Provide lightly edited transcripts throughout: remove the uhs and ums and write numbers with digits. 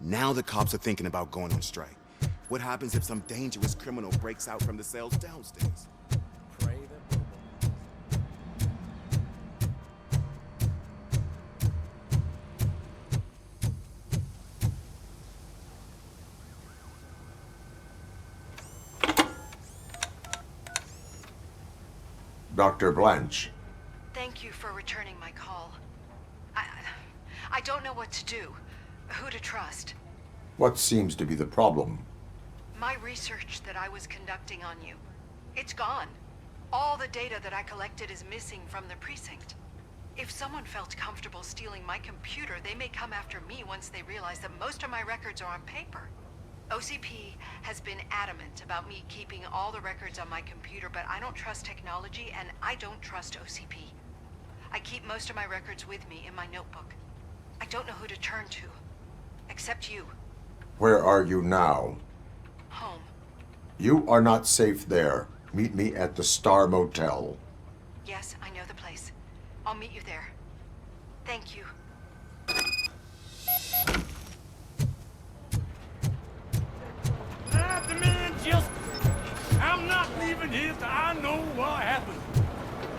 Now the cops are thinking about going on strike. What happens if some dangerous criminal breaks out from the cells downstairs? Pray that Dr. Blanche. Thank you for returning my call. I don't know what to do, who to trust. What seems to be the problem? My research that I was conducting on you, it's gone. All the data that I collected is missing from the precinct. If someone felt comfortable stealing my computer, they may come after me once they realize that most of my records are on paper. OCP has been adamant about me keeping all the records on my computer, but I don't trust technology and I don't trust OCP. I keep most of my records with me in my notebook. I don't know who to turn to, except you. Where are you now? Home. You are not safe there. Meet me at the Star Motel. Yes, I know the place. I'll meet you there. Thank you. I demand justice. I'm not leaving here till I know what happened.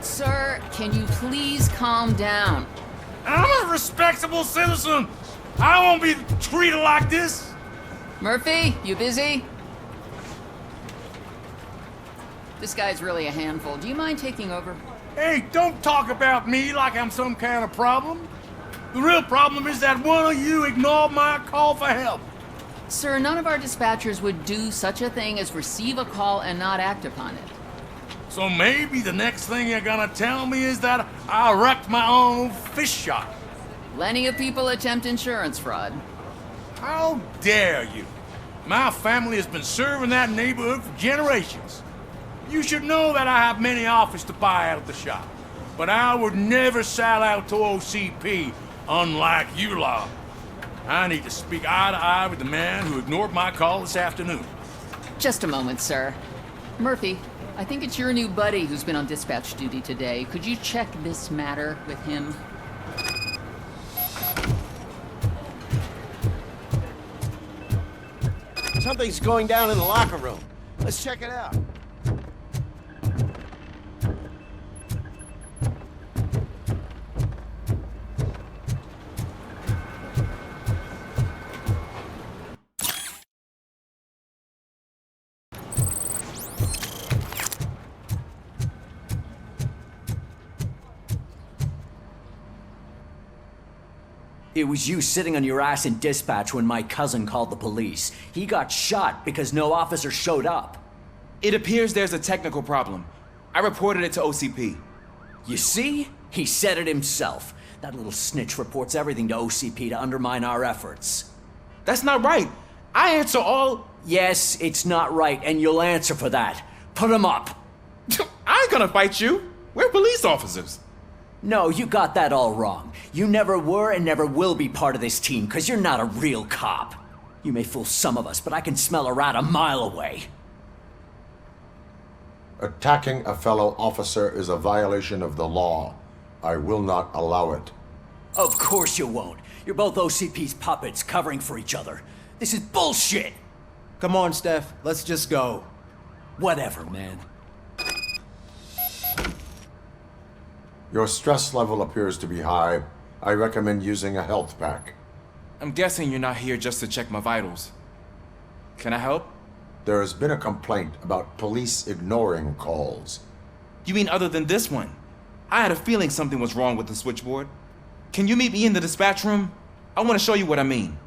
Sir, can you please calm down? I'm a respectable citizen. I won't be treated like this. Murphy, you busy? This guy's really a handful. Do you mind taking over? Hey, don't talk about me like I'm some kind of problem. The real problem is that one of you ignored my call for help. Sir, none of our dispatchers would do such a thing as receive a call and not act upon it. So maybe the next thing you're gonna tell me is that I wrecked my own fish shop. Plenty of people attempt insurance fraud. How dare you? My family has been serving that neighborhood for generations. You should know that I have many offers to buy out of the shop. But I would never sell out to OCP, unlike you lot. I need to speak eye to eye with the man who ignored my call this afternoon. Just a moment, sir. Murphy, I think it's your new buddy who's been on dispatch duty today. Could you check this matter with him? Something's going down in the locker room. Let's check it out. It was you sitting on your ass in dispatch when my cousin called the police. He got shot because no officer showed up. It appears there's a technical problem. I reported it to OCP. You see? He said it himself. That little snitch reports everything to OCP to undermine our efforts. That's not right. I answer all... Yes, it's not right, and you'll answer for that. Put him up. I ain't gonna fight you. We're police officers. No, you got that all wrong. You never were and never will be part of this team, because you're not a real cop. You may fool some of us, but I can smell a rat a mile away. Attacking a fellow officer is a violation of the law. I will not allow it. Of course you won't. You're both OCP's puppets covering for each other. This is bullshit! Come on, Steph. Let's just go. Whatever, man. Your stress level appears to be high. I recommend using a health pack. I'm guessing you're not here just to check my vitals. Can I help? There has been a complaint about police ignoring calls. You mean other than this one? I had a feeling something was wrong with the switchboard. Can you meet me in the dispatch room? I want to show you what I mean.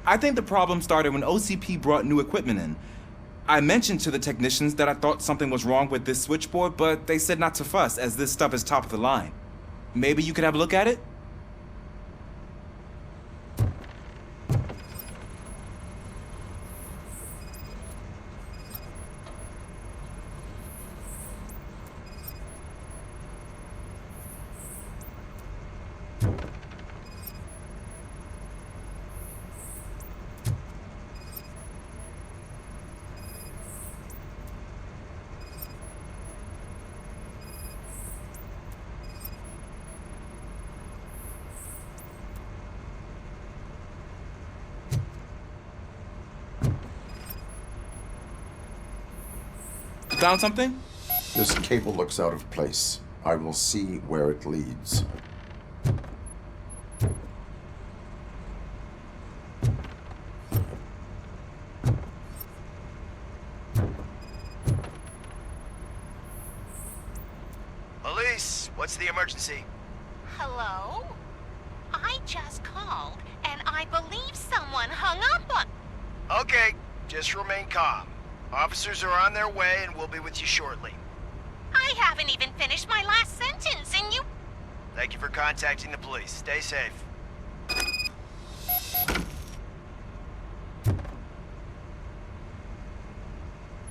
I think the problem started when OCP brought new equipment in. I mentioned to the technicians that I thought something was wrong with this switchboard, but they said not to fuss, as this stuff is top of the line. Maybe you could have a look at it? Found something? This cable looks out of place. I will see where it leads. Police, what's the emergency? Hello? I just called, and I believe someone hung up on... Okay, just remain calm. Officers are on their way and we'll be with you shortly. I haven't even finished my last sentence, and you... Thank you for contacting the police. Stay safe.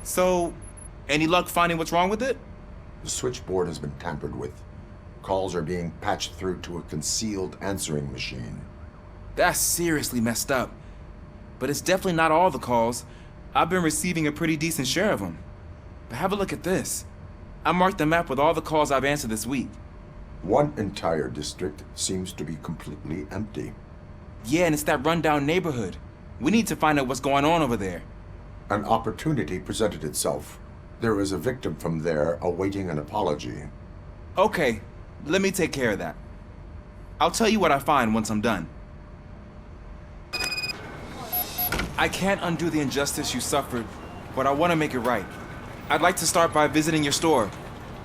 So, any luck finding what's wrong with it? The switchboard has been tampered with. Calls are being patched through to a concealed answering machine. That's seriously messed up. But it's definitely not all the calls. I've been receiving a pretty decent share of them. But have a look at this. I marked the map with all the calls I've answered this week. One entire district seems to be completely empty. Yeah, and it's that rundown neighborhood. We need to find out what's going on over there. An opportunity presented itself. There is a victim from there awaiting an apology. Okay, let me take care of that. I'll tell you what I find once I'm done. I can't undo the injustice you suffered, but I want to make it right. I'd like to start by visiting your store.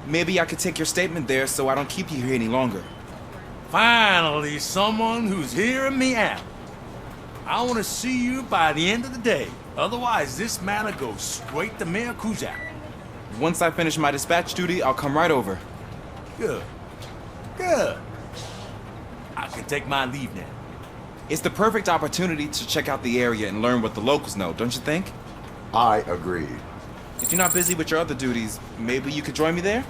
Maybe I could take your statement there so I don't keep you here any longer. Finally, someone who's hearing me out. I want to see you by the end of the day. Otherwise, this matter goes straight to Mayor Kuzak. Once I finish my dispatch duty, I'll come right over. Good. Good. I can take my leave now. It's the perfect opportunity to check out the area and learn what the locals know, don't you think? I agree. If you're not busy with your other duties, maybe you could join me there?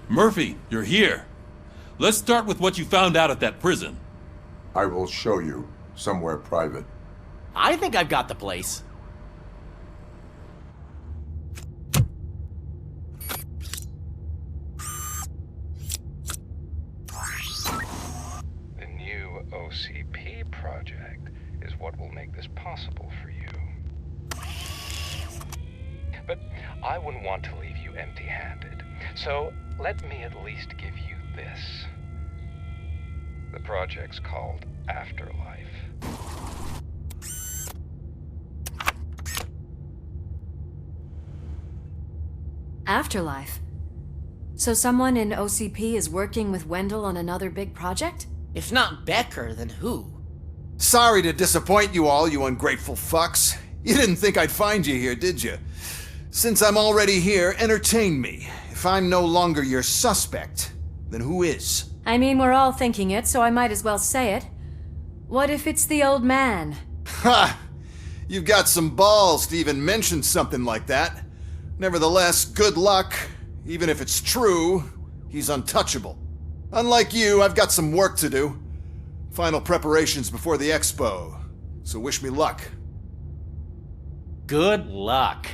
Murphy, you're here. Let's start with what you found out at that prison. I will show you somewhere private. I think I've got the place. The new OCP project is what will make this possible for you. But I wouldn't want to leave you empty-handed, so let me at least give you this. The project's called Afterlife. Afterlife? So someone in OCP is working with Wendell on another big project? If not Becker, then who? Sorry to disappoint you all, you ungrateful fucks. You didn't think I'd find you here, did you? Since I'm already here, entertain me. If I'm no longer your suspect, then who is? I mean, we're all thinking it, so I might as well say it. What if it's the old man? Ha! You've got some balls to even mention something like that. Nevertheless, good luck. Even if it's true, he's untouchable. Unlike you, I've got some work to do. Final preparations before the expo. So wish me luck. Good luck.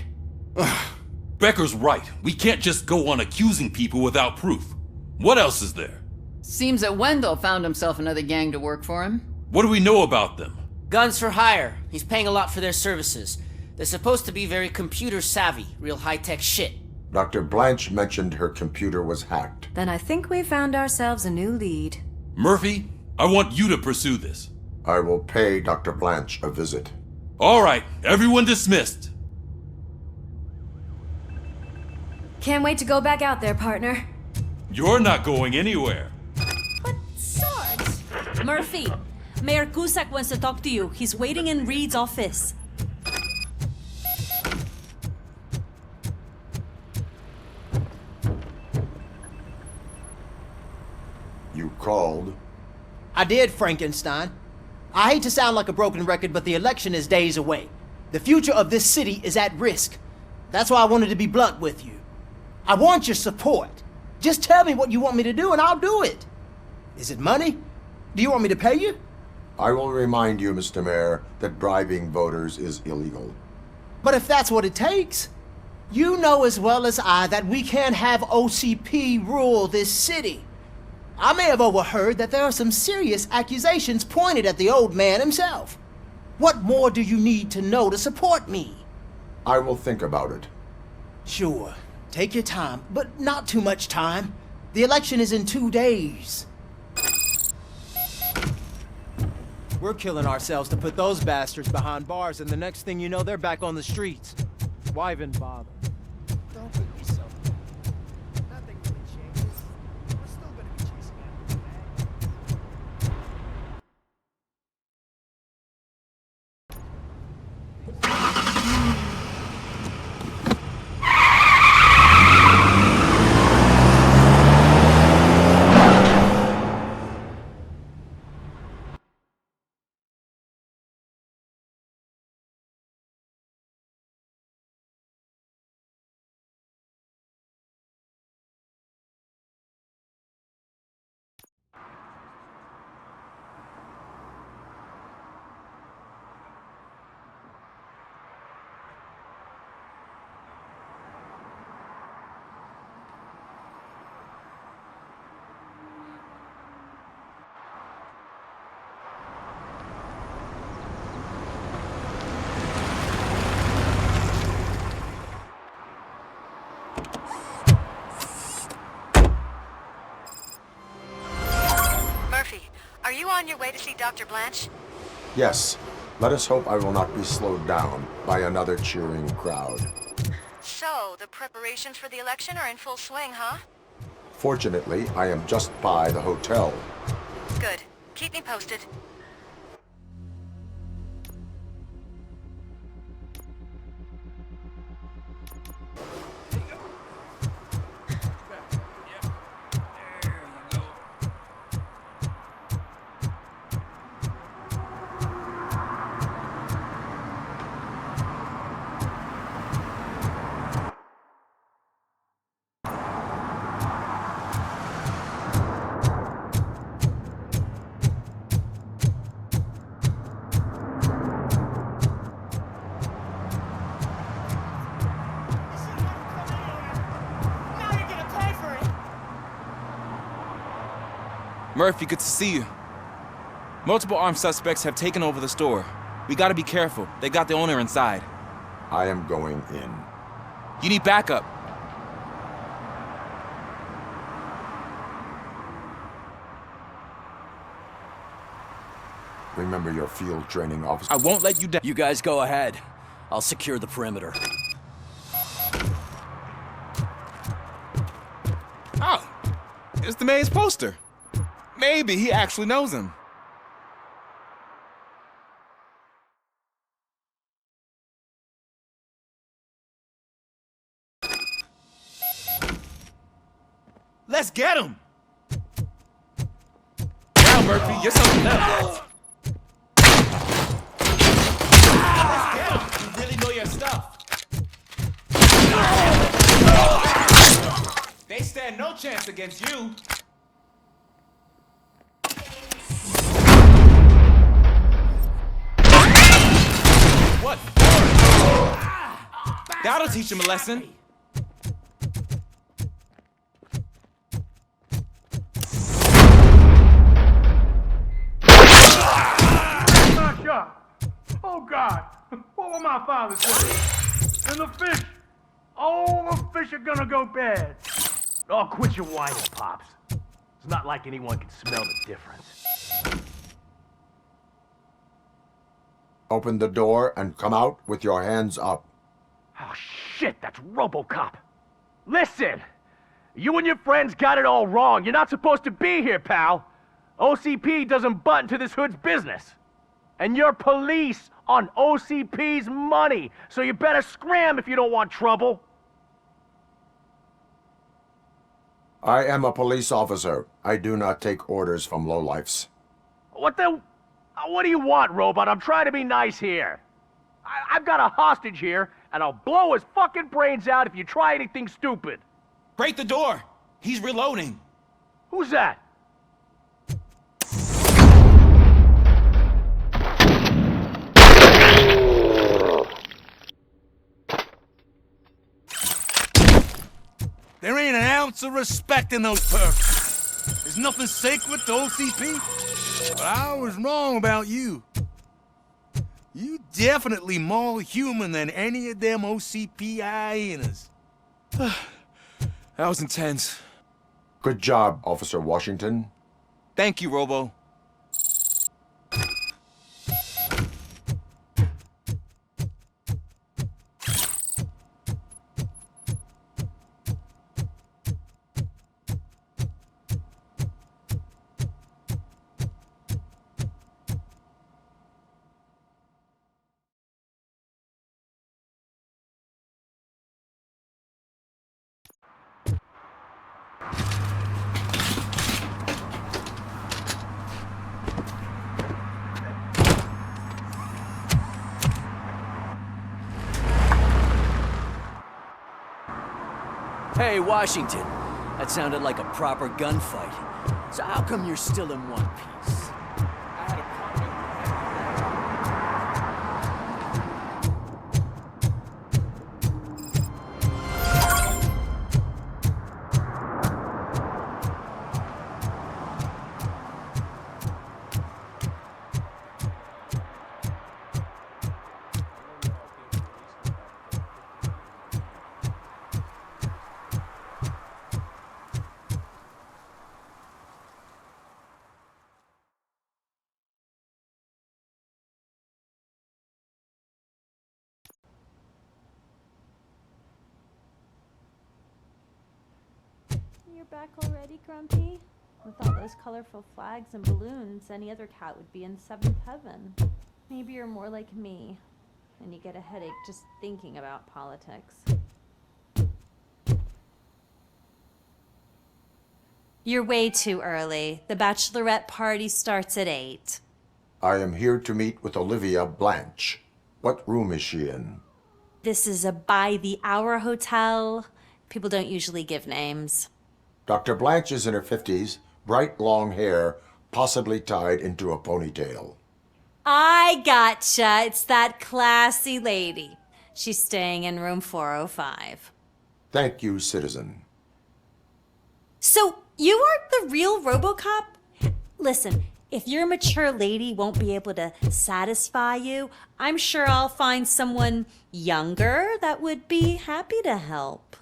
Becker's right. We can't just go on accusing people without proof. What else is there? Seems that Wendell found himself another gang to work for him. What do we know about them? Guns for hire. He's paying a lot for their services. They're supposed to be very computer savvy, real high-tech shit. Dr. Blanche mentioned her computer was hacked. Then I think we found ourselves a new lead. Murphy, I want you to pursue this. I will pay Dr. Blanche a visit. All right, everyone dismissed. Can't wait to go back out there, partner. You're not going anywhere. But, Sarge... Murphy, Mayor Cusack wants to talk to you. He's waiting in Reed's office. You called? I did, Frankenstein. I hate to sound like a broken record, but the election is days away. The future of this city is at risk. That's why I wanted to be blunt with you. I want your support. Just tell me what you want me to do and I'll do it. Is it money? Do you want me to pay you? I will remind you, Mr. Mayor, that bribing voters is illegal. But if that's what it takes, you know as well as I that we can't have OCP rule this city. I may have overheard that there are some serious accusations pointed at the old man himself. What more do you need to know to support me? I will think about it. Sure. Take your time, but not too much time. The election is in 2 days. We're killing ourselves to put those bastards behind bars, and the next thing you know, they're back on the streets. Why even bother? Don't beat yourself. Nothing really changes. We're still gonna be chasing after the bag. Are you on your way to see Dr. Blanche? Yes. Let us hope I will not be slowed down by another cheering crowd. So, the preparations for the election are in full swing, huh? Fortunately, I am just by the hotel. Good. Keep me posted. Murphy, good to see you. Multiple armed suspects have taken over the store. We gotta be careful. They got the owner inside. I am going in. You need backup. Remember your field training officer. I won't let you down. You guys go ahead. I'll secure the perimeter. Oh, it's the mayor's poster. Maybe he actually knows him. Let's get him! Wow, Murphy, you're something else. Let's get him! You really know your stuff. They stand no chance against you. What? That'll teach him a lesson. My shot! Oh God! What will my father say? And the fish! Oh, the fish are gonna go bad. Oh, quit your whining, Pops. It's not like anyone can smell the difference. Open the door and come out with your hands up. Oh, shit, that's Robocop. Listen! You and your friends got it all wrong. You're not supposed to be here, pal. OCP doesn't butt into this hood's business. And you're police on OCP's money, so you better scram if you don't want trouble. I am a police officer. I do not take orders from lowlifes. What do you want, Robot? I'm trying to be nice here. I've got a hostage here, and I'll blow his fucking brains out if you try anything stupid. Break the door! He's reloading! Who's that? There ain't an ounce of respect in those perks. There's nothing sacred to OCP. But I was wrong about you. You definitely more human than any of them OCP hyenas. That was intense. Good job, Officer Washington. Thank you, Robo. Hey, Washington. That sounded like a proper gunfight. So how come you're still in one piece? You're back already, Grumpy? With all those colorful flags and balloons, any other cat would be in seventh heaven. Maybe you're more like me, and you get a headache just thinking about politics. You're way too early. The bachelorette party starts at 8. I am here to meet with Olivia Blanche. What room is she in? This is a by-the-hour hotel. People don't usually give names. Dr. Blanche is in her 50s, bright long hair, possibly tied into a ponytail. I gotcha. It's that classy lady. She's staying in room 405. Thank you, citizen. So, you are the real Robocop? Listen, if your mature lady won't be able to satisfy you, I'm sure I'll find someone younger that would be happy to help.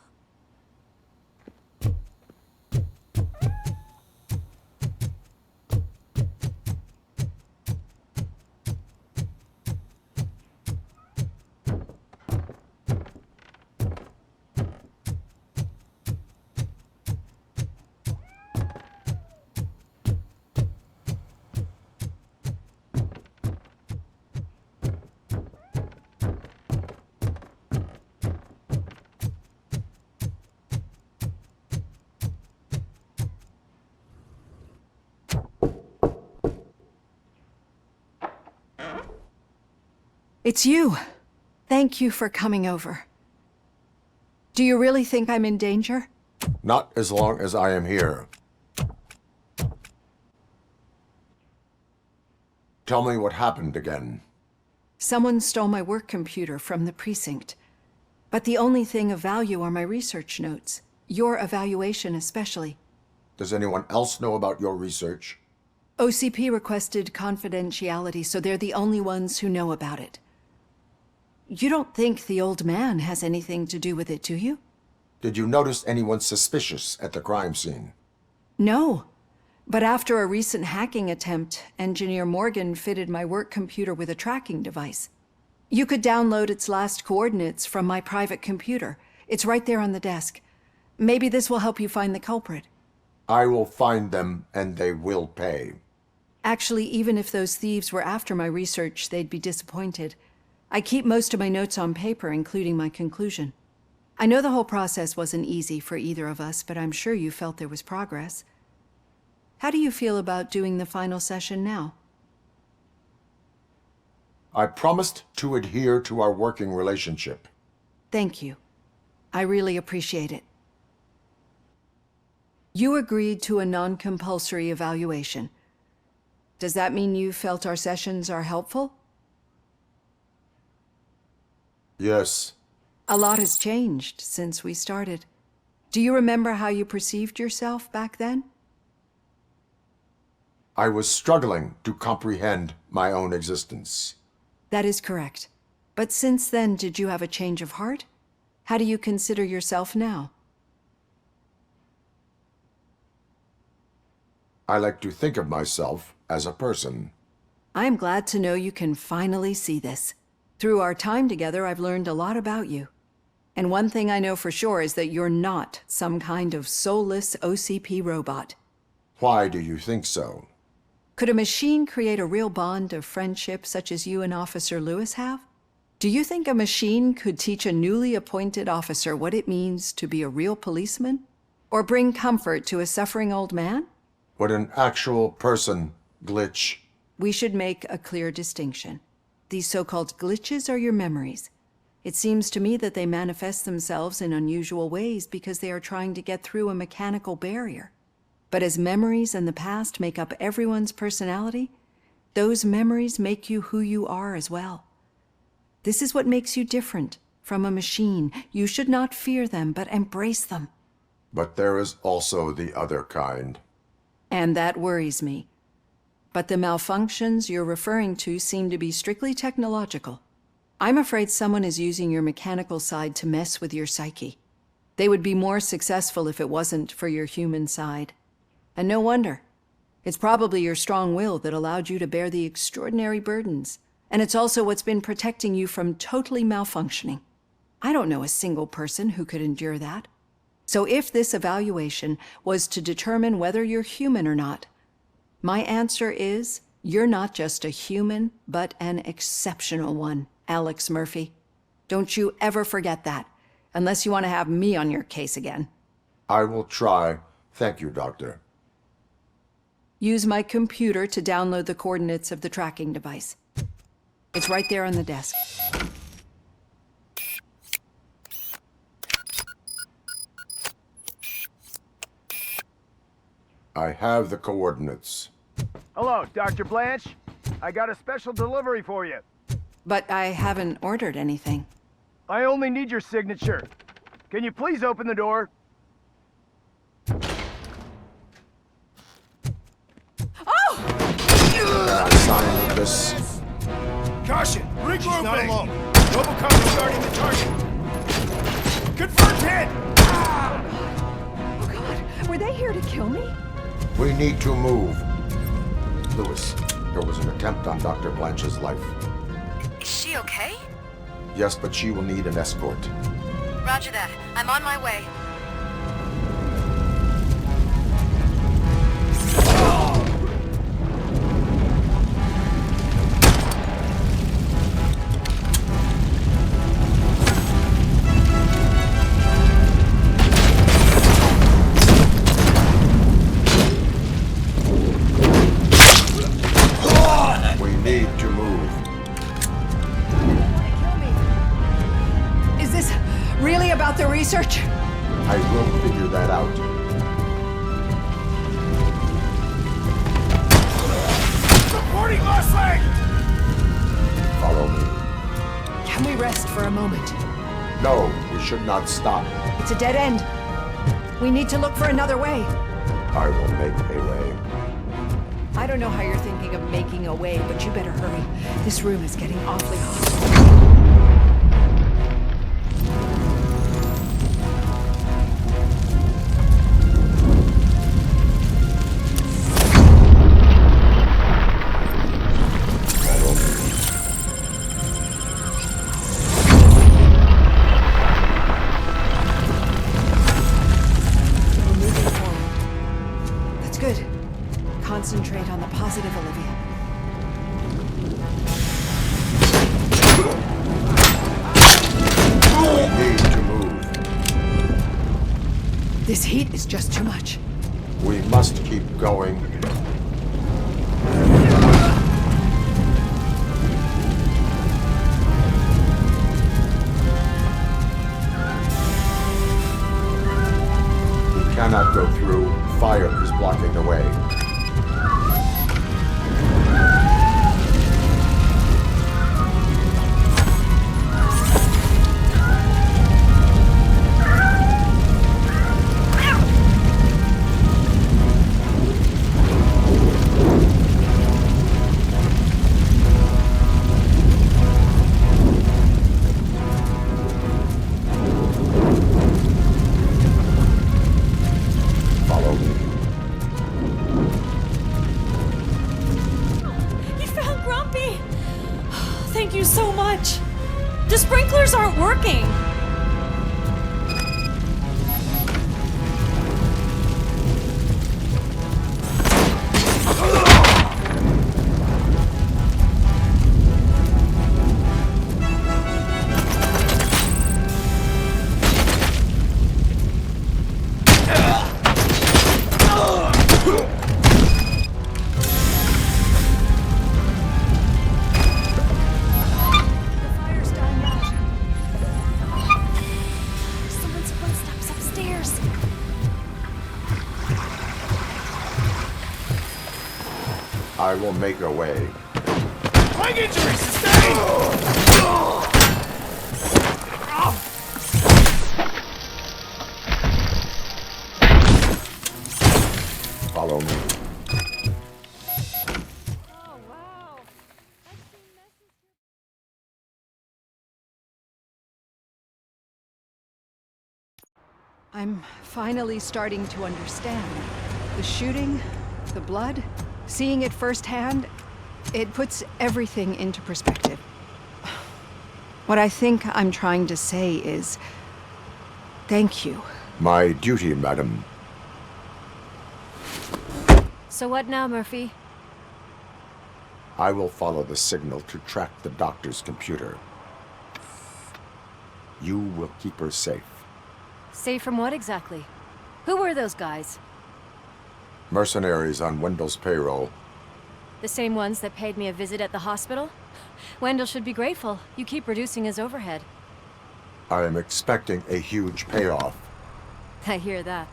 It's you. Thank you for coming over. Do you really think I'm in danger? Not as long as I am here. Tell me what happened again. Someone stole my work computer from the precinct. But the only thing of value are my research notes. Your evaluation especially. Does anyone else know about your research? OCP requested confidentiality, so they're the only ones who know about it. You don't think the old man has anything to do with it, do you? Did you notice anyone suspicious at the crime scene? No. But after a recent hacking attempt, Engineer Morgan fitted my work computer with a tracking device. You could download its last coordinates from my private computer. It's right there on the desk. Maybe this will help you find the culprit. I will find them, and they will pay. Actually, even if those thieves were after my research, they'd be disappointed. I keep most of my notes on paper, including my conclusion. I know the whole process wasn't easy for either of us, but I'm sure you felt there was progress. How do you feel about doing the final session now? I promised to adhere to our working relationship. Thank you. I really appreciate it. You agreed to a non-compulsory evaluation. Does that mean you felt our sessions are helpful? Yes. A lot has changed since we started. Do you remember how you perceived yourself back then? I was struggling to comprehend my own existence. That is correct. But since then, did you have a change of heart? How do you consider yourself now? I like to think of myself as a person. I am glad to know you can finally see this. Through our time together, I've learned a lot about you. And one thing I know for sure is that you're not some kind of soulless OCP robot. Why do you think so? Could a machine create a real bond of friendship such as you and Officer Lewis have? Do you think a machine could teach a newly appointed officer what it means to be a real policeman? Or bring comfort to a suffering old man? Would an actual person glitch? We should make a clear distinction. These so-called glitches are your memories. It seems to me that they manifest themselves in unusual ways because they are trying to get through a mechanical barrier. But as memories and the past make up everyone's personality, those memories make you who you are as well. This is what makes you different from a machine. You should not fear them, but embrace them. But there is also the other kind. And that worries me. But the malfunctions you're referring to seem to be strictly technological. I'm afraid someone is using your mechanical side to mess with your psyche. They would be more successful if it wasn't for your human side. And no wonder. It's probably your strong will that allowed you to bear the extraordinary burdens. And it's also what's been protecting you from totally malfunctioning. I don't know a single person who could endure that. So if this evaluation was to determine whether you're human or not, my answer is you're not just a human, but an exceptional one, Alex Murphy. Don't you ever forget that, unless you want to have me on your case again. I will try. Thank you, Doctor. Use my computer to download the coordinates of the tracking device. It's right there on the desk. I have the coordinates. Hello, Dr. Blanche. I got a special delivery for you. But I haven't ordered anything. I only need your signature. Can you please open the door? I signed this. Caution! Regrouping! She's not alone. Robocop is starting the target. Confirmed hit! Oh God, were they here to kill me? We need to move. Lewis, there was an attempt on Dr. Blanche's life. Is she okay? Yes, but she will need an escort. Roger that. I'm on my way. We need to move. Is this really about the research? I will figure that out. Supporting lost leg! Follow me. Can we rest for a moment? No, we should not stop. It's a dead end. We need to look for another way. I will make a way. I don't know how you're thinking of making a way, but you better hurry. This room is getting awfully hot. We're moving forward. That's good. Concentrate on the positive, Olivia. We need to move. This heat is just too much. We must keep going. We cannot go through Thank you so much. The sprinklers aren't working. I will make a way. Leg injury sustained! Follow me. I'm finally starting to understand. The shooting, the blood, seeing it firsthand, it puts everything into perspective. What I think I'm trying to say is, thank you. My duty, madam. So what now, Murphy? I will follow the signal to track the doctor's computer. You will keep her safe. Safe from what exactly? Who were those guys? Mercenaries on Wendell's payroll. The same ones that paid me a visit at the hospital? Wendell should be grateful. You keep reducing his overhead. I am expecting a huge payoff. I hear that.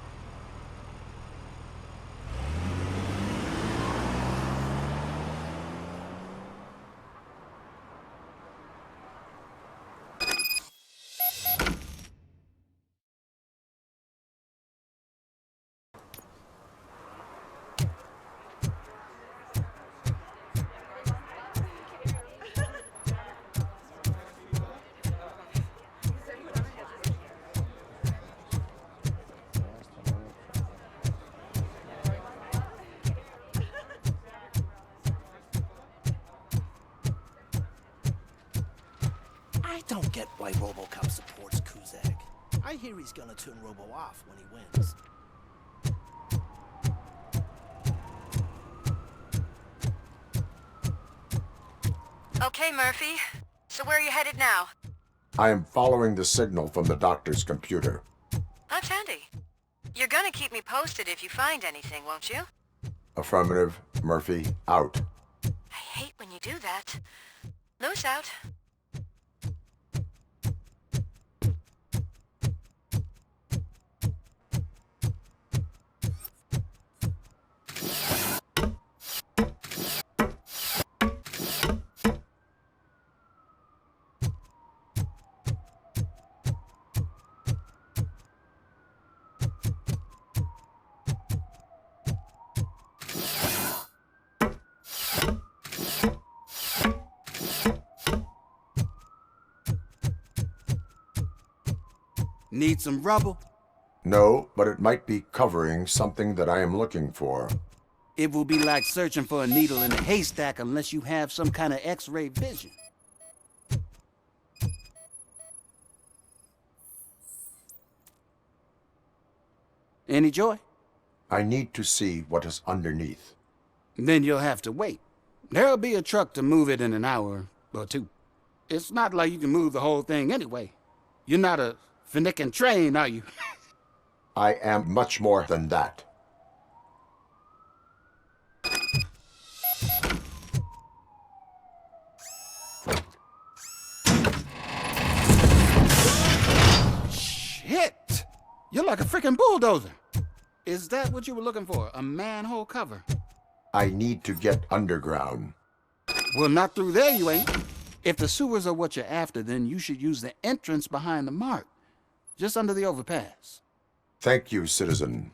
I don't get why Robocop supports Kuzak. I hear he's gonna turn Robo off when he wins. Okay, Murphy. So where are you headed now? I am following the signal from the doctor's computer. That's handy. You're gonna keep me posted if you find anything, won't you? Affirmative. Murphy, out. I hate when you do that. Loose out. Need some rubble? No, but it might be covering something that I am looking for. It will be like searching for a needle in a haystack unless you have some kind of X-ray vision. Any joy? I need to see what is underneath. Then you'll have to wait. There'll be a truck to move it in an hour or two. It's not like you can move the whole thing anyway. You're not a finicking train, are you? I am much more than that. Shit! You're like a freaking bulldozer. Is that what you were looking for? A manhole cover? I need to get underground. Well, not through there, you ain't. If the sewers are what you're after, then you should use the entrance behind the mark. Just under the overpass. Thank you, citizen.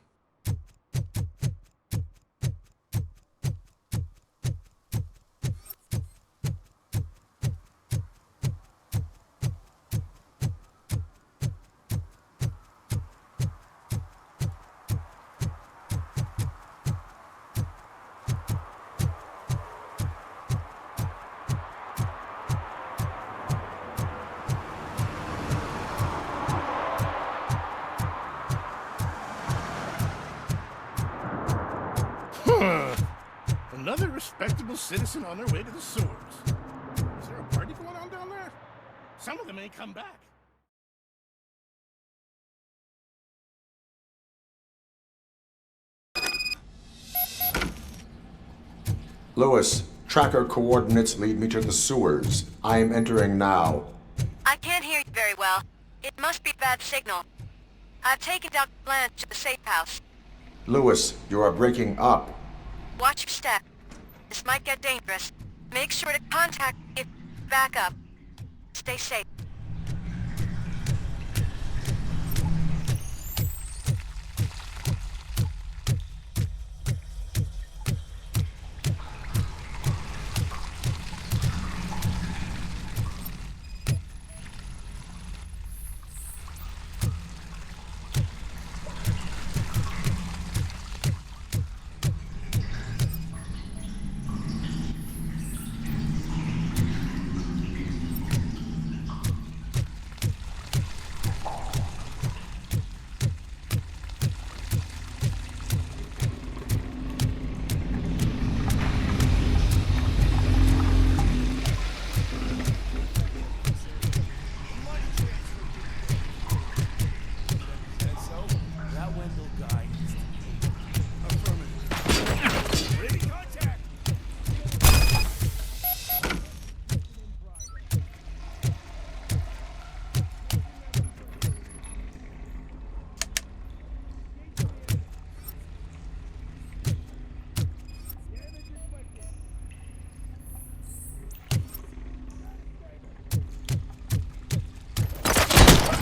respectable citizen on their way to the sewers. Is there a party going on down there? Some of them ain't come back. Lewis, tracker coordinates lead me to the sewers. I am entering now. I can't hear you very well. It must be bad signal. I've taken Dr. Blanche to the safe house. Lewis, you are breaking up. Watch your step. This might get dangerous. Make sure to contact me if you back up. Stay safe.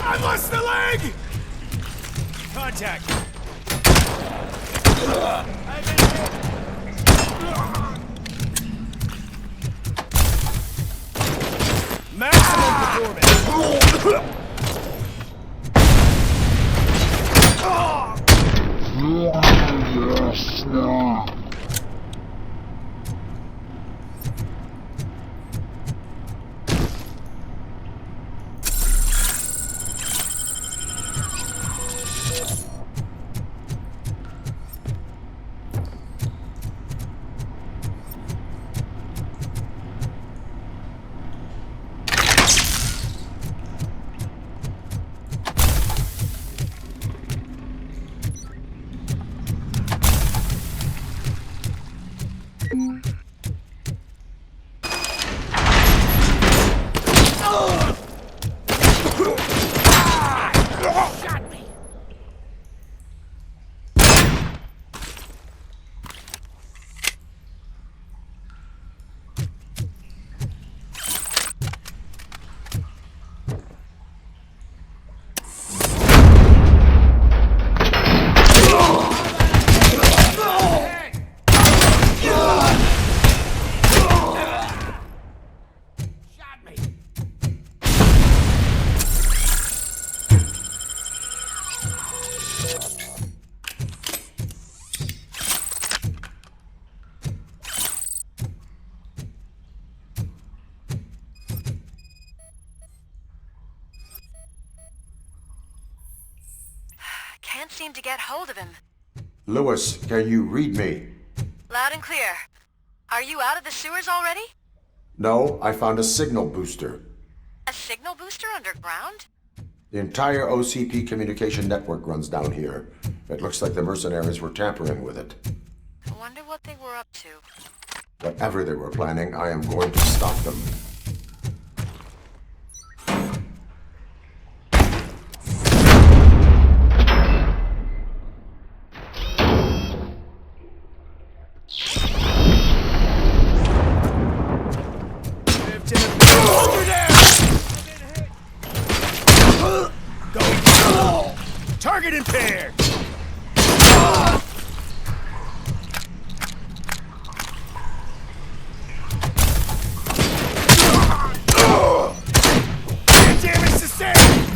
I lost the leg! Contact! Maximum performance! Can't seem to get hold of him. Lewis, can you read me? Loud and clear. Are you out of the sewers already? No, I found a signal booster. A signal booster underground? The entire OCP communication network runs down here. It looks like the mercenaries were tampering with it. I wonder what they were up to. Whatever they were planning, I am going to stop them. Target impaired! Damage sustained!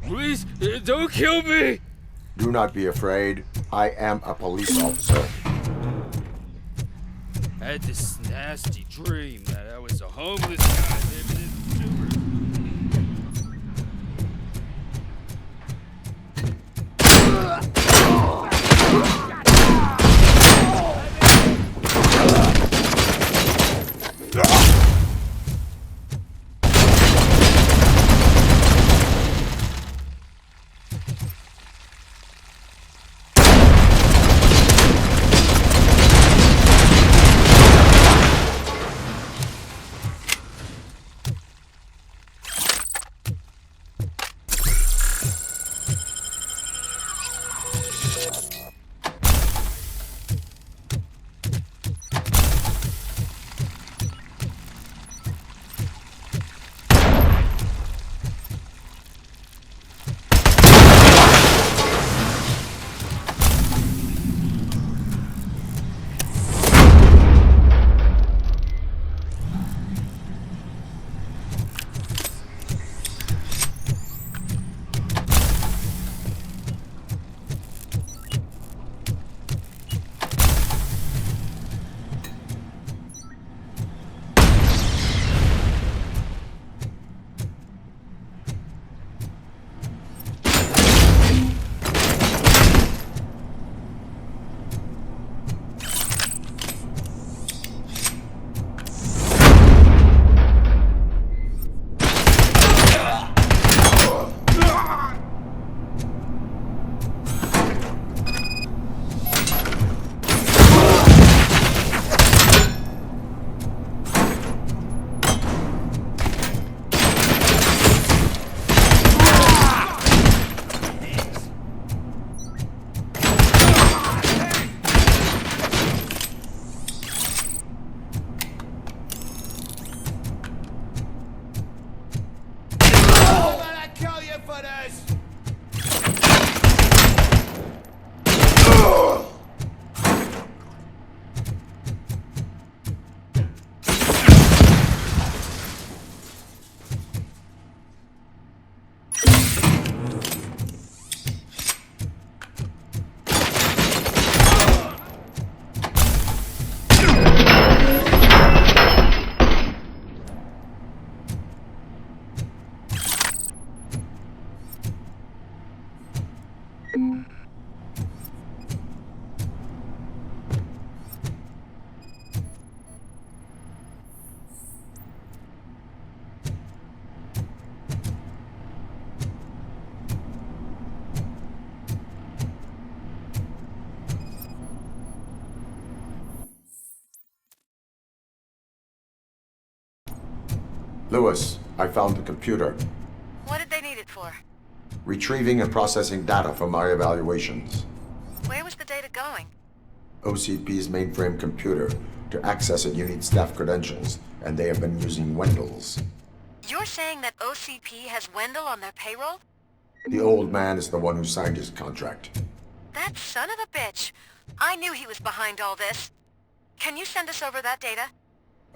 Please, don't kill me! Do not be afraid. I am a police officer. I had this nasty dream that I was a homeless guy living in the sewer. Lewis, I found the computer. What did they need it for? Retrieving and processing data from my evaluations. Where was the data going? OCP's mainframe computer. To access it, you need staff credentials, and they have been using Wendell's. You're saying that OCP has Wendell on their payroll? The old man is the one who signed his contract. That son of a bitch. I knew he was behind all this. Can you send us over that data?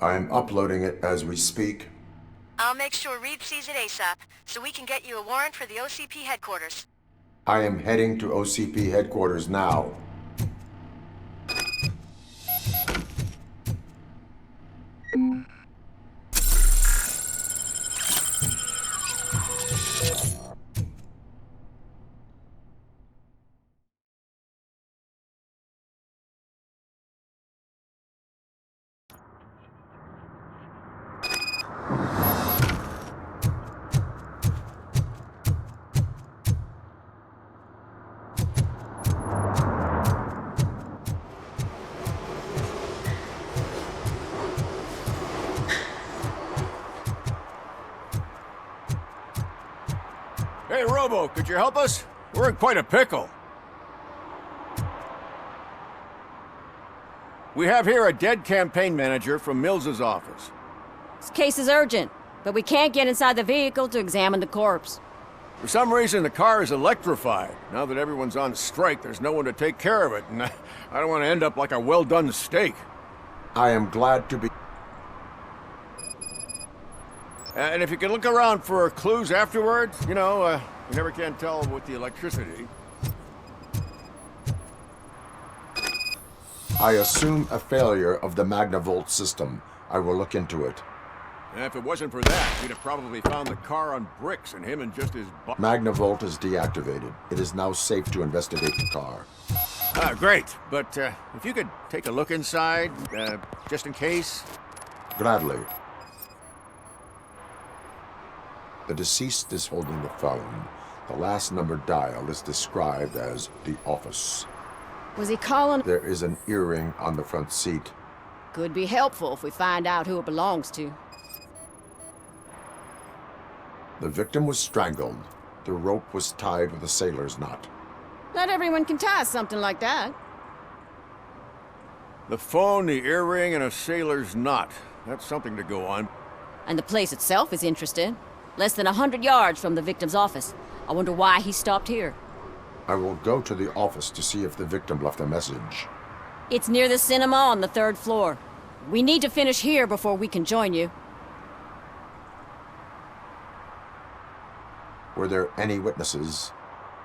I'm uploading it as we speak. I'll make sure Reed sees it ASAP, so we can get you a warrant for the OCP headquarters. I am heading to OCP headquarters now. Hey, Robo, could you help us? We're in quite a pickle. We have here a dead campaign manager from Mills's office. This case is urgent, but we can't get inside the vehicle to examine the corpse. For some reason, the car is electrified. Now that everyone's on strike, there's no one to take care of it, and I don't want to end up like a well-done steak. I am glad to be... And if you can look around for clues afterwards, you never can tell with the electricity. I assume a failure of the Magnavolt system. I will look into it. And if it wasn't for that, we'd have probably found the car on bricks and him and just his... Magnavolt is deactivated. It is now safe to investigate the car. Ah, great. But if you could take a look inside, just in case. Gladly. The deceased is holding the phone. The last number dialed is described as the office. Was he calling? There is an earring on the front seat. Could be helpful if we find out who it belongs to. The victim was strangled. The rope was tied with a sailor's knot. Not everyone can tie something like that. The phone, the earring, and a sailor's knot. That's something to go on. And the place itself is interesting. Less than 100 yards from the victim's office. I wonder why he stopped here. I will go to the office to see if the victim left a message. It's near the cinema on the 3rd floor. We need to finish here before we can join you. Were there any witnesses?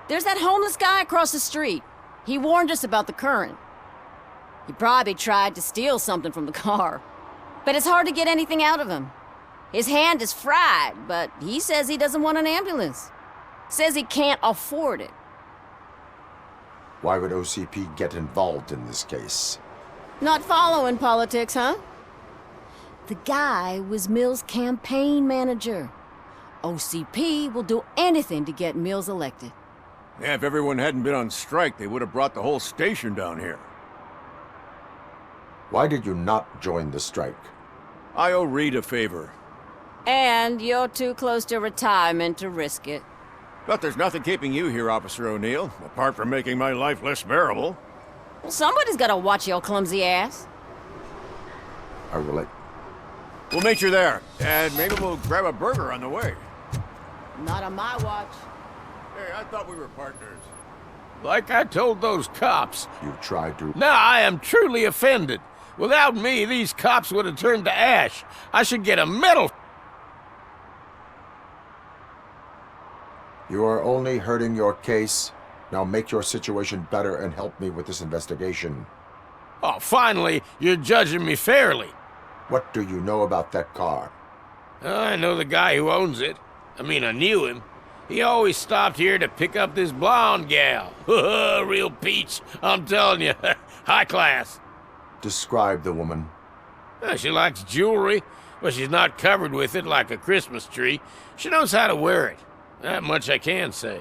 There's that homeless guy across the street. He warned us about the current. He probably tried to steal something from the car. But it's hard to get anything out of him. His hand is fried, but he says he doesn't want an ambulance. Says he can't afford it. Why would OCP get involved in this case? Not following politics, huh? The guy was Mills' campaign manager. OCP will do anything to get Mills elected. Yeah, if everyone hadn't been on strike, they would have brought the whole station down here. Why did you not join the strike? I owe Reed a favor. And you're too close to retirement to risk it. But there's nothing keeping you here, Officer O'Neill, apart from making my life less bearable. Well, somebody's gotta watch your clumsy ass. I will let... We'll meet you there, and maybe we'll grab a burger on the way. Not on my watch. Hey, I thought we were partners. Like I told those cops. You tried to... Now I am truly offended. Without me, these cops would have turned to ash. I should get a medal. You are only hurting your case. Now make your situation better and help me with this investigation. Oh, finally, you're judging me fairly. What do you know about that car? I know the guy who owns it. I mean, I knew him. He always stopped here to pick up this blonde gal. Real peach, I'm telling you. High class. Describe the woman. She likes jewelry, but she's not covered with it like a Christmas tree. She knows how to wear it. That much I can say.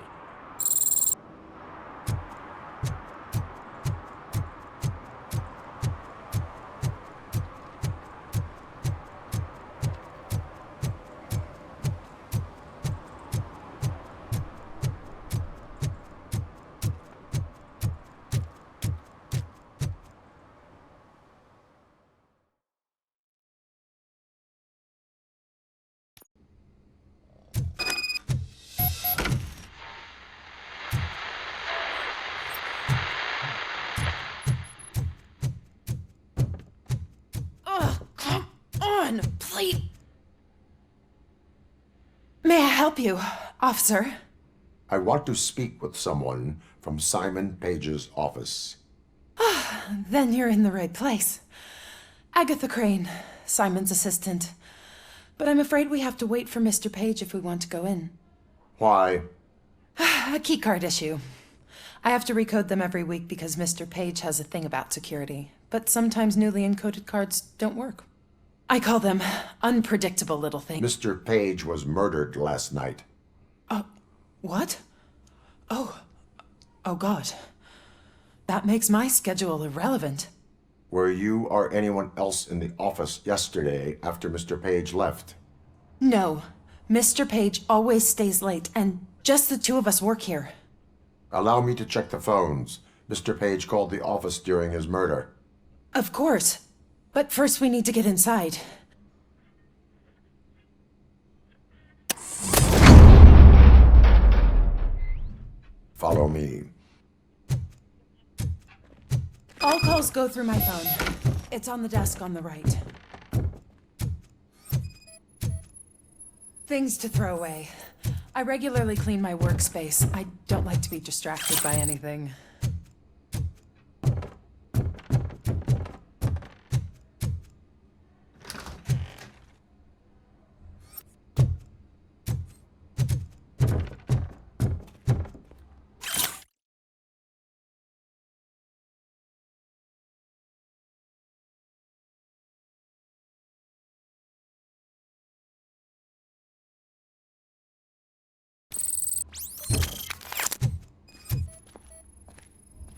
Please. May I help you, officer? I want to speak with someone from Simon Page's office. Then you're in the right place. Agatha Crane, Simon's assistant. But I'm afraid we have to wait for Mr. Page if we want to go in. Why? A keycard issue. I have to recode them every week because Mr. Page has a thing about security. But sometimes newly encoded cards don't work. I call them unpredictable little things. Mr. Page was murdered last night. What? Oh God. That makes my schedule irrelevant. Were you or anyone else in the office yesterday after Mr. Page left? No. Mr. Page always stays late, and just the two of us work here. Allow me to check the phones. Mr. Page called the office during his murder. Of course. But first we need to get inside. Follow me. All calls go through my phone. It's on the desk on the right. Things to throw away. I regularly clean my workspace. I don't like to be distracted by anything.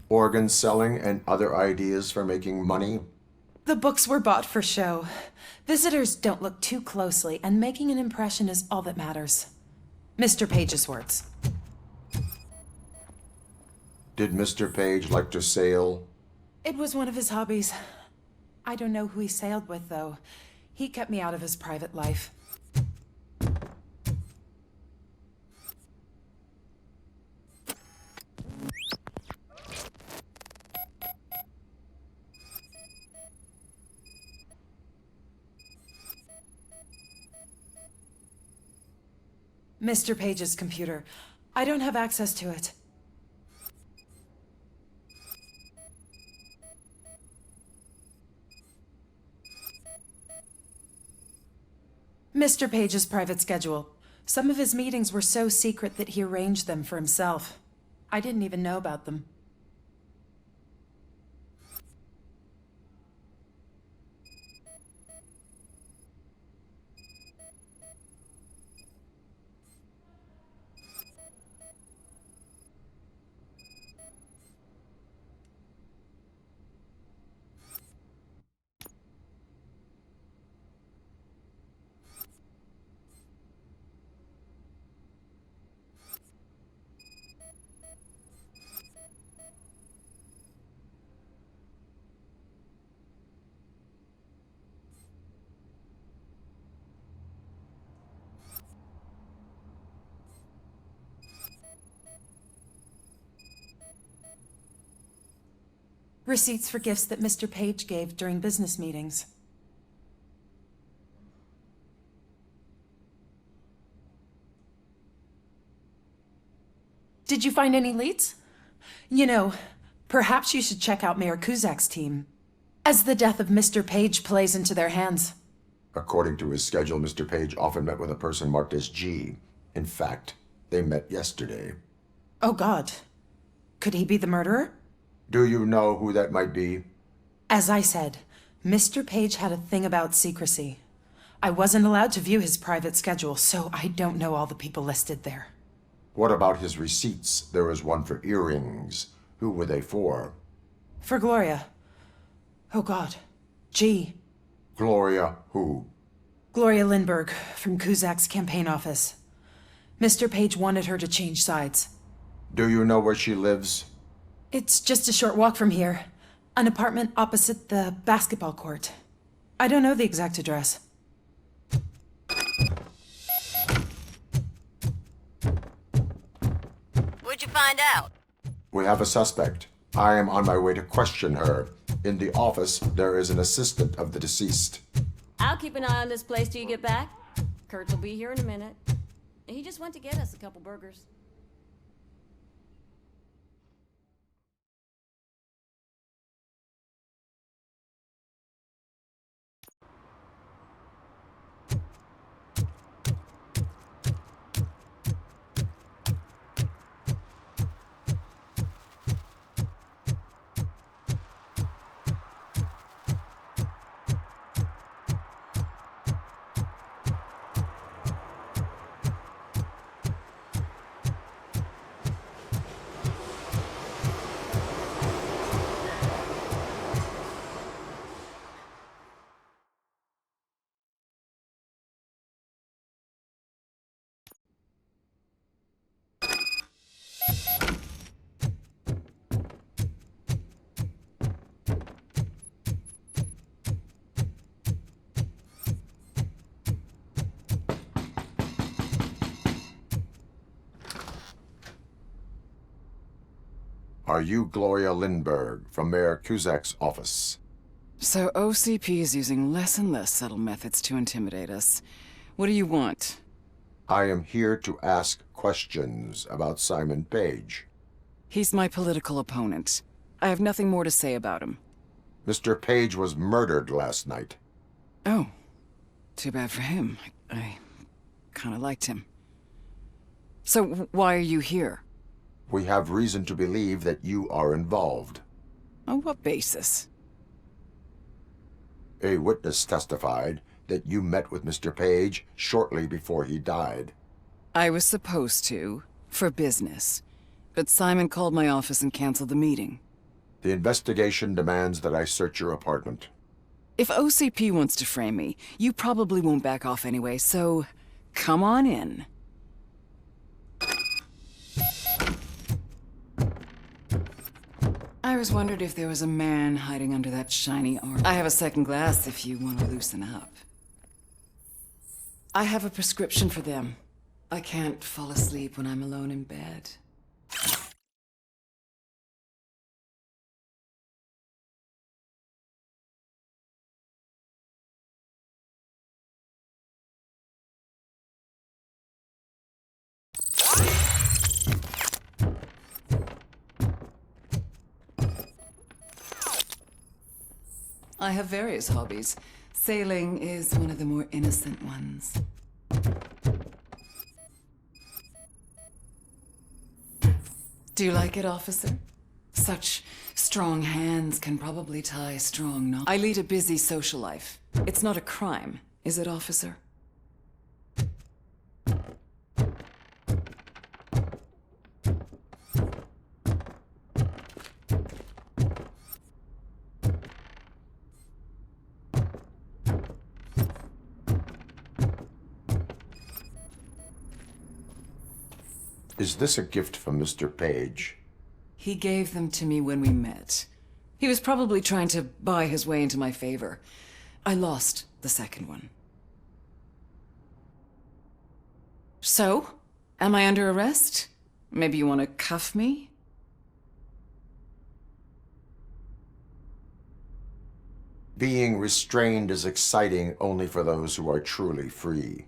Organ selling and other ideas for making money? The books were bought for show. Visitors don't look too closely, and making an impression is all that matters. Mr. Page's words. Did Mr. Page like to sail? It was one of his hobbies. I don't know who he sailed with, though. He kept me out of his private life. Mr. Page's computer. I don't have access to it. Mr. Page's private schedule. Some of his meetings were so secret that he arranged them for himself. I didn't even know about them. Receipts for gifts that Mr. Page gave during business meetings. Did you find any leads? You know, perhaps you should check out Mayor Kuzak's team, as the death of Mr. Page plays into their hands. According to his schedule, Mr. Page often met with a person marked as G. In fact, they met yesterday. Oh, God. Could he be the murderer? Do you know who that might be? As I said, Mr. Page had a thing about secrecy. I wasn't allowed to view his private schedule, so I don't know all the people listed there. What about his receipts? There was one for earrings. Who were they for? For Gloria. Oh, God. G. Gloria who? Gloria Lindbergh, from Kuzak's campaign office. Mr. Page wanted her to change sides. Do you know where she lives? It's just a short walk from here. An apartment opposite the basketball court. I don't know the exact address. What'd you find out? We have a suspect. I am on my way to question her. In the office, there is an assistant of the deceased. I'll keep an eye on this place till you get back. Kurtz will be here in a minute. He just went to get us a couple burgers. Are you Gloria Lindbergh from Mayor Cusack's office? So OCP is using less and less subtle methods to intimidate us. What do you want? I am here to ask questions about Simon Page. He's my political opponent. I have nothing more to say about him. Mr. Page was murdered last night. Oh. Too bad for him. I kind of liked him. So why are you here? We have reason to believe that you are involved. On what basis? A witness testified that you met with Mr. Page shortly before he died. I was supposed to, for business. But Simon called my office and canceled the meeting. The investigation demands that I search your apartment. If OCP wants to frame me, you probably won't back off anyway, so come on in. I was wondering if there was a man hiding under that shiny armor. I have a second glass if you want to loosen up. I have a prescription for them. I can't fall asleep when I'm alone in bed. I have various hobbies. Sailing is one of the more innocent ones. Do you like it, officer? Such strong hands can probably tie strong knots. I lead a busy social life. It's not a crime, is it, officer? Is this a gift from Mr. Page? He gave them to me when we met. He was probably trying to buy his way into my favor. I lost the second one. So, am I under arrest? Maybe you want to cuff me? Being restrained is exciting only for those who are truly free.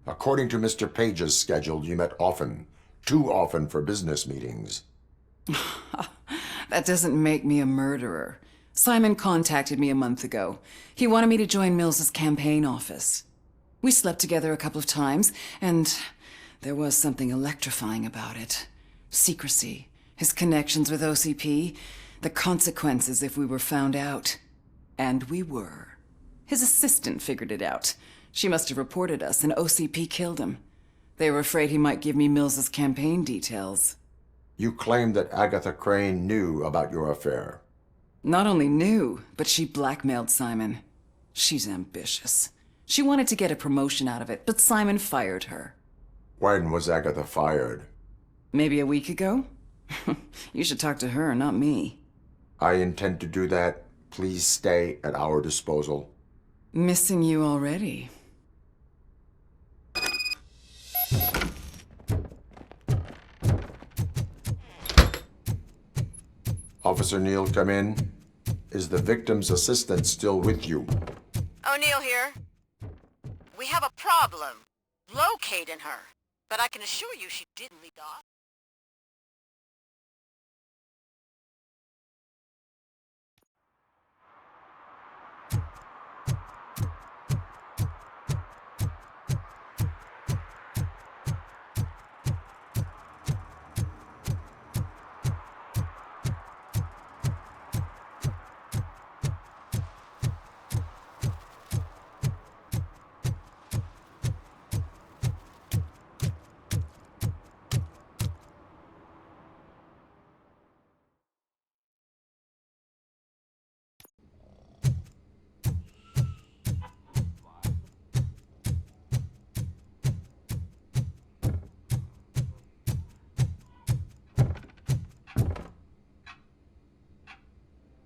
According to Mr. Page's schedule, you met often. Too often for business meetings. That doesn't make me a murderer. Simon contacted me a month ago. He wanted me to join Mills's campaign office. We slept together a couple of times, and there was something electrifying about it. Secrecy, his connections with OCP, the consequences if we were found out. And we were. His assistant figured it out. She must have reported us, and OCP killed him. They were afraid he might give me Mills's campaign details. You claim that Agatha Crane knew about your affair. Not only knew, but she blackmailed Simon. She's ambitious. She wanted to get a promotion out of it, but Simon fired her. When was Agatha fired? Maybe a week ago? You should talk to her, not me. I intend to do that. Please stay at our disposal. Missing you already. Officer Neal, come in. Is the victim's assistant still with you? O'Neill here. We have a problem locating her, but I can assure you she didn't leave the office.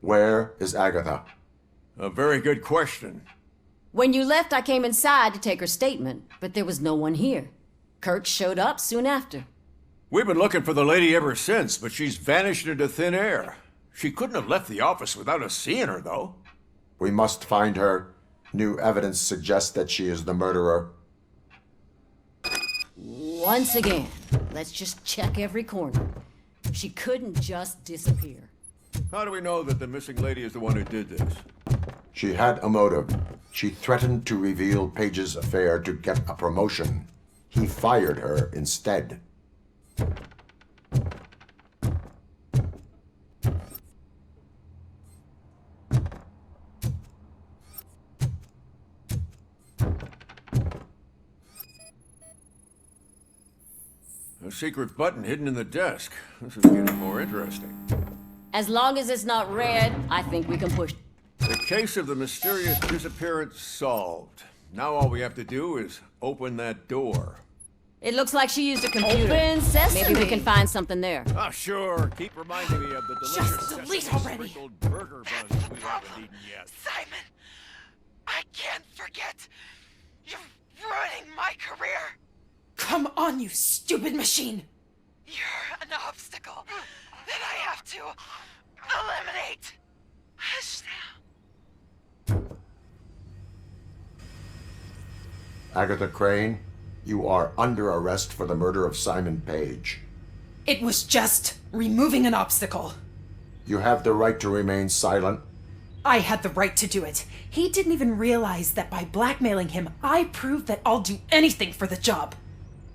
Where is Agatha? A very good question. When you left, I came inside to take her statement, but there was no one here. Kurt showed up soon after. We've been looking for the lady ever since, but she's vanished into thin air. She couldn't have left the office without us seeing her, though. We must find her. New evidence suggests that she is the murderer. Once again, let's just check every corner. She couldn't just disappear. How do we know that the missing lady is the one who did this? She had a motive. She threatened to reveal Page's affair to get a promotion. He fired her instead. A secret button hidden in the desk. This is getting more interesting. As long as it's not red, I think we can push. The case of the mysterious disappearance solved. Now all we have to do is open that door. It looks like she used a computer. Open sesame. Maybe we can find something there. Ah, sure. Keep reminding me of the delicious Just delete sesame already. sprinkled burger buns we haven't eaten yet. Simon, I can't forget. You're ruining my career. Come on, you stupid machine! You're an obstacle that I have to eliminate. Hush now. Agatha Crane, you are under arrest for the murder of Simon Page. It was just removing an obstacle. You have the right to remain silent. I had the right to do it. He didn't even realize that by blackmailing him, I proved that I'll do anything for the job.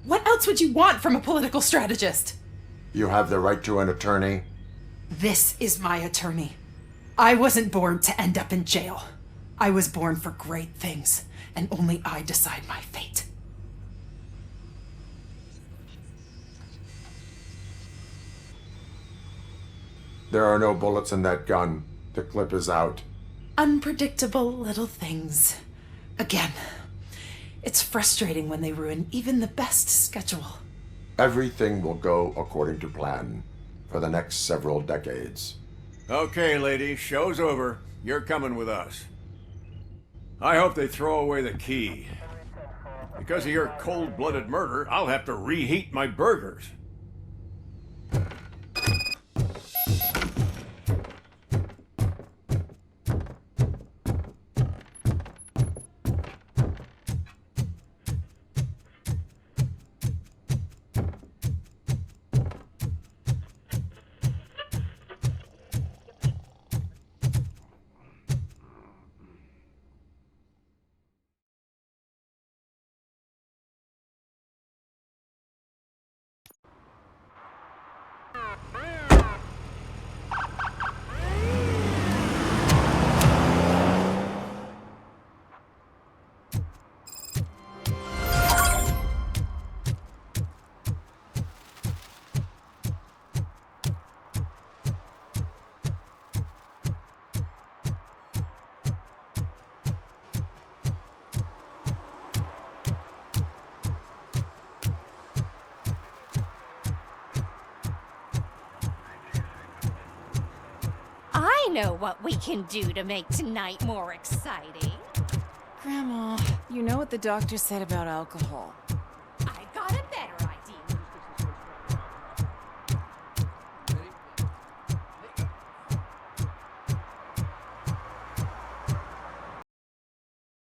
What else would you want from a political strategist? You have the right to an attorney. This is my attorney. I wasn't born to end up in jail. I was born for great things, and only I decide my fate. There are no bullets in that gun. The clip is out. Unpredictable little things. Again, it's frustrating when they ruin even the best schedule. Everything will go according to plan for the next several decades. Okay, lady, show's over. You're coming with us. I hope they throw away the key. Because of your cold-blooded murder, I'll have to reheat my burgers. I know what we can do to make tonight more exciting. Grandma, you know what the doctor said about alcohol.